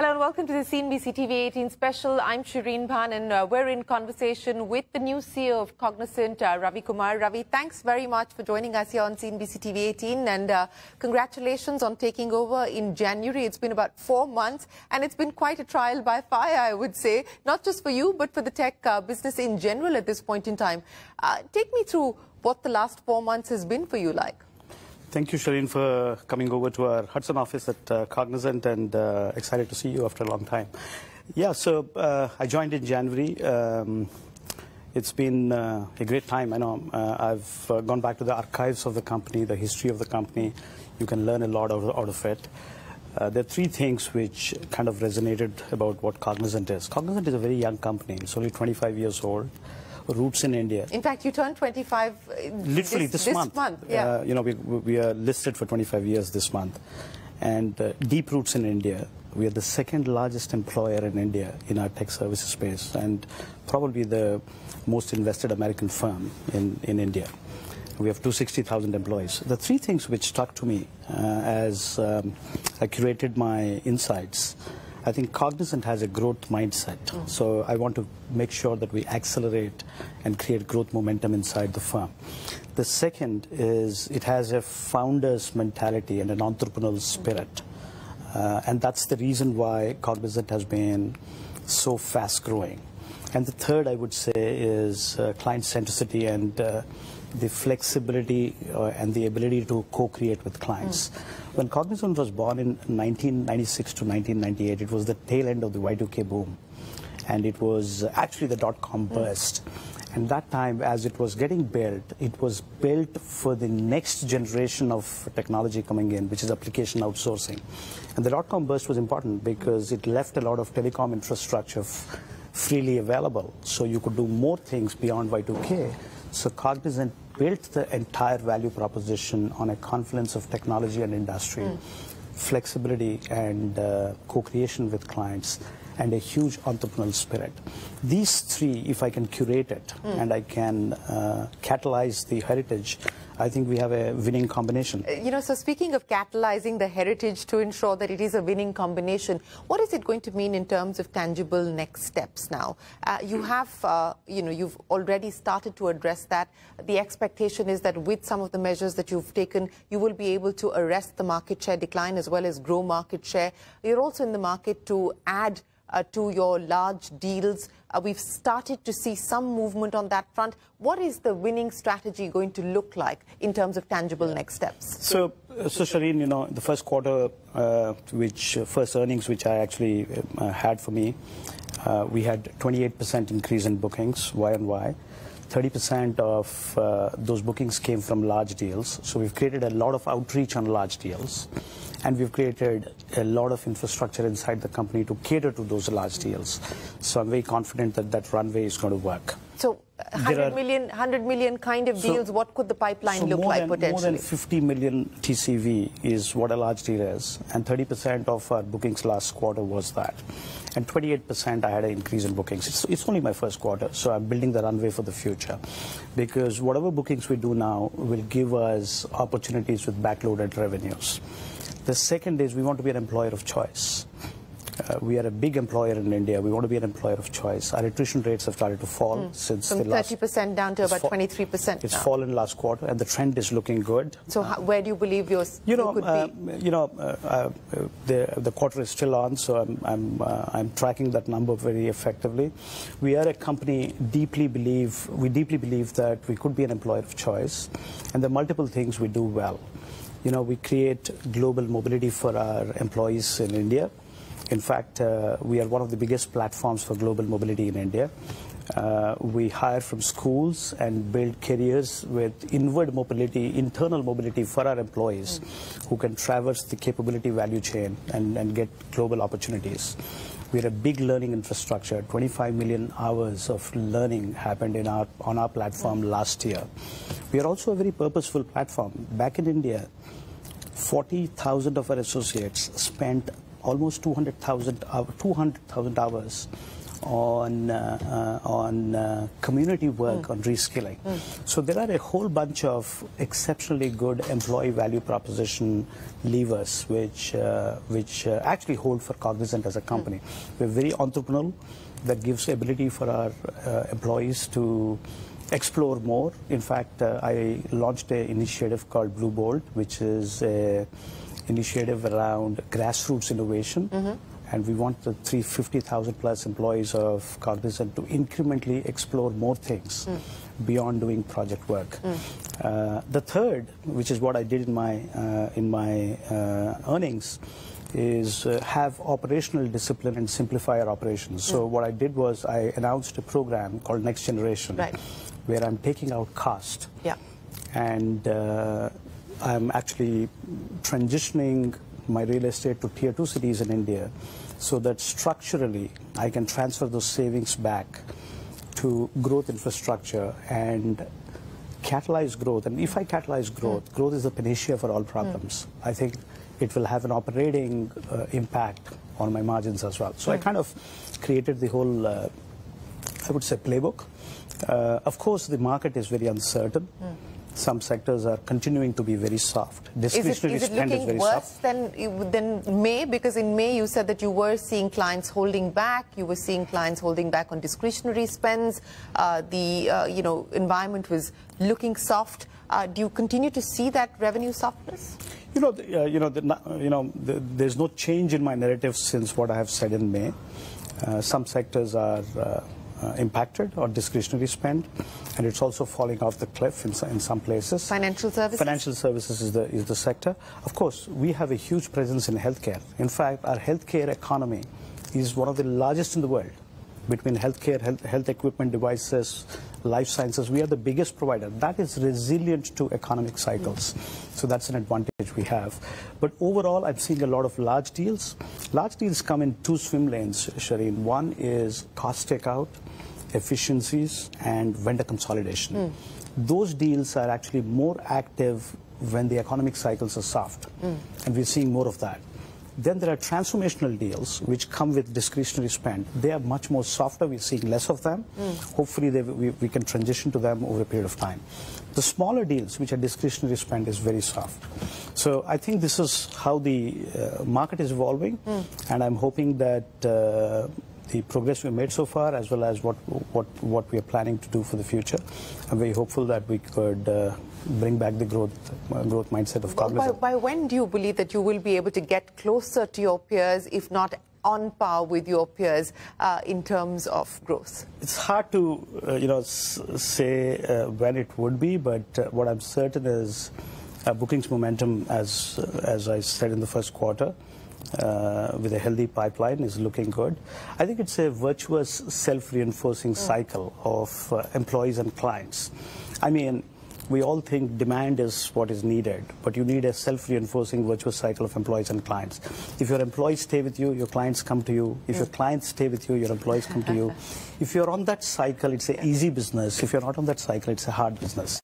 Hello and welcome to the CNBC-TV18 special. I'm Shereen Bhan and we're in conversation with the new CEO of Cognizant, Ravi Kumar. Ravi, thanks very much for joining us here on CNBC-TV18 and congratulations on taking over in January. It's been about 4 months and it's been quite a trial by fire, I would say, not just for you but for the tech business in general at this point in time. Take me through what the last 4 months has been for you like. Thank you, Shereen, for coming over to our Hudson office at Cognizant, and excited to see you after a long time. Yeah, so I joined in January. It's been a great time. I know I've gone back to the archives of the company, the history of the company. You can learn a lot out of it. There are three things which kind of resonated about what Cognizant is. Cognizant is a very young company. It's only 25 years old. Roots in India. In fact, you turned 25 literally this month. Yeah. You know, we are listed for 25 years this month. And deep roots in India. We are the second largest employer in India in our tech services space and probably the most invested American firm in India. We have 260,000 employees. The three things which struck to me as I curated my insights. I think Cognizant has a growth mindset, so I want to make sure that we accelerate and create growth momentum inside the firm. The second is it has a founder's mentality and an entrepreneurial spirit, and that's the reason why Cognizant has been so fast growing. And the third, I would say, is client centricity and the flexibility and the ability to co-create with clients. When Cognizant was born in 1996 to 1998, it was the tail end of the Y2K boom. And it was actually the dot-com burst. And that time, as it was getting built, it was built for the next generation of technology coming in, which is application outsourcing. And the dot-com burst was important because it left a lot of telecom infrastructure freely available. So you could do more things beyond Y2K. So Cognizant built the entire value proposition on a confluence of technology and industry, flexibility and co-creation with clients, and a huge entrepreneurial spirit. These three, if I can curate it and I can catalyze the heritage, I think we have a winning combination. You know, so speaking of catalyzing the heritage to ensure that it is a winning combination, what is it going to mean in terms of tangible next steps now? You have, you know, you've already started to address that. The expectation is that with some of the measures that you've taken, you will be able to arrest the market share decline as well as grow market share. You're also in the market to add to your large deals. We've started to see some movement on that front. What is the winning strategy going to look like in terms of tangible next steps? So Shereen, you know, the first quarter, first earnings which I actually had for me, we had 28% increase in bookings, Y-on-Y. 30% of those bookings came from large deals. So we've created a lot of outreach on large deals. And we've created a lot of infrastructure inside the company to cater to those large deals. So I'm very confident that that runway is going to work. So 100 million kind of deals, what could the pipeline look like potentially? More than 50 million TCV is what a large deal is. And 30% of our bookings last quarter was that. And 28% I had an increase in bookings. It's only my first quarter, so I'm building the runway for the future. Because whatever bookings we do now will give us opportunities with backloaded revenues. The second is we want to be an employer of choice. We are a big employer in India. We want to be an employer of choice. Our attrition rates have started to fall since from 30% down to about 23%. It's fallen last quarter, and the trend is looking good. So where do you believe yours could be? You know, the quarter is still on, so I'm tracking that number very effectively. We are a company we deeply believe that we could be an employer of choice, and there are multiple things we do well. You know, we create global mobility for our employees in India. In fact, we are one of the biggest platforms for global mobility in India. We hire from schools and build careers with inward mobility, internal mobility for our employees who can traverse the capability value chain and get global opportunities. We're a big learning infrastructure. 25 million hours of learning happened on our platform last year. We are also a very purposeful platform. Back in India, 40,000 of our associates spent almost 200,000 hours on community work, on reskilling. So there are a whole bunch of exceptionally good employee value proposition levers which actually hold for Cognizant as a company. We're very entrepreneurial. That gives ability for our employees to explore more. In fact, I launched an initiative called Blue Bolt, which is an initiative around grassroots innovation. And we want the 350,000 plus employees of Cognizant to incrementally explore more things beyond doing project work. The third, which is what I did in my earnings, is have operational discipline and simplify our operations. So what I did was I announced a program called Next Generation, where I'm taking out cost. And I'm actually transitioning my real estate to tier 2 cities in India so that structurally I can transfer those savings back to growth infrastructure and catalyze growth. And if I catalyze growth, growth is the panacea for all problems. I think it will have an operating impact on my margins as well. So I kind of created the whole, I would say, playbook. Of course, the market is very uncertain. Some sectors are continuing to be very soft. Discretionary spend is very soft. Is it looking worse than May? Because in May you said that you were seeing clients holding back. You were seeing clients holding back on discretionary spends. The environment was looking soft. Do you continue to see that revenue softness? There's no change in my narrative since what I have said in May. Some sectors are impacted or discretionary spend, and it's also falling off the cliff in some places. Financial services? Financial services is the sector. Of course, we have a huge presence in healthcare. In fact, our healthcare economy is one of the largest in the world. Between healthcare, health equipment, devices, life sciences, we are the biggest provider. That is resilient to economic cycles. So that's an advantage we have. But overall, I'm seeing a lot of large deals. Large deals come in two swim lanes, Shereen. One is cost takeout, efficiencies, and vendor consolidation. Those deals are actually more active when the economic cycles are soft. And we're seeing more of that. Then there are transformational deals which come with discretionary spend. They are much more softer. We're seeing less of them. Hopefully we can transition to them over a period of time. The smaller deals, which are discretionary spend, is very soft. So I think this is how the market is evolving, and I'm hoping that the progress we've made so far, as well as what we are planning to do for the future, I'm very hopeful that we could bring back the growth mindset of Cognizant. By when do you believe that you will be able to get closer to your peers, if not on par with your peers, in terms of growth? It's hard to say when it would be, but what I'm certain is bookings momentum, as I said in the first quarter, with a healthy pipeline, is looking good. I think it's a virtuous self-reinforcing cycle of employees and clients. I mean, we all think demand is what is needed, but you need a self-reinforcing virtuous cycle of employees and clients. If your employees stay with you, your clients come to you. If your clients stay with you, your employees come to you. If you're on that cycle, it's an easy business. If you're not on that cycle, it's a hard business.